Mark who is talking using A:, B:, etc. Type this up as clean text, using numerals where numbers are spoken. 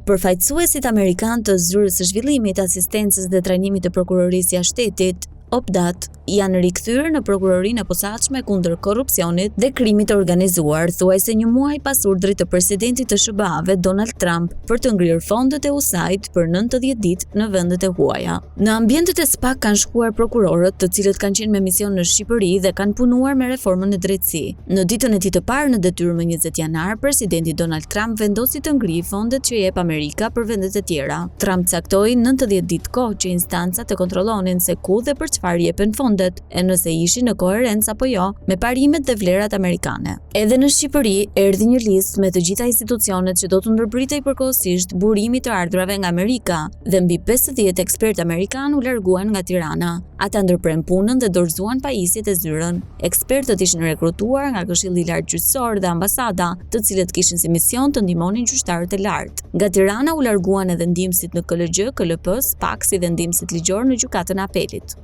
A: Përfaqësuesit amerikan të zyrës së zhvillimit, asistencës dhe trajnimit të prokurorisë së shtetit, OPDAT, janë rikthyer në prokurorinë e posaçme kundër korrupsionit dhe krimit të organizuar, thuajse një muaj pas urdhrit të presidentit të SBA-ve Donald Trump për të ngrirë fondet e USAID për 90 ditë në vendet e huaja. Në ambientet e SPAK kanë shkuar prokurorët, të cilët kanë qenë me mision në Shqipëri dhe kanë punuar me reformën e drejtësisë. Në ditën e tij të parë në detyrë më 20 janar, presidenti Donald Trump vendosi të ngrijë fondet që jep Amerika për vendet e tjera. Trump caktoi 90 ditë kohë që instancat të kontrollonin se ku dhe për çfarë jepen fondet, e nëse ishin në koherencë apo jo me parimet dhe vlerat amerikane. Edhe në Shqipëri erdhi një listë me të gjitha institucionet që do të ndërbritej përkohësisht burimit të ardhurave nga Amerika dhe mbi 50 ekspertë amerikan u larguan nga Tirana. Ata ndërpren punën dhe dorëzuan pajisjet e zyrën. Ekspertët ishin rekrutuar nga Këshilli i Lartë Gjyqësor dhe ambasada, të cilët kishin si mision të ndihmonin gjyqtarët e lartë. Nga Tirana u larguan edhe ndihmësit në KLG, KLP, SPAK si dhe ndihmësit ligjor në gjykatën e apelit.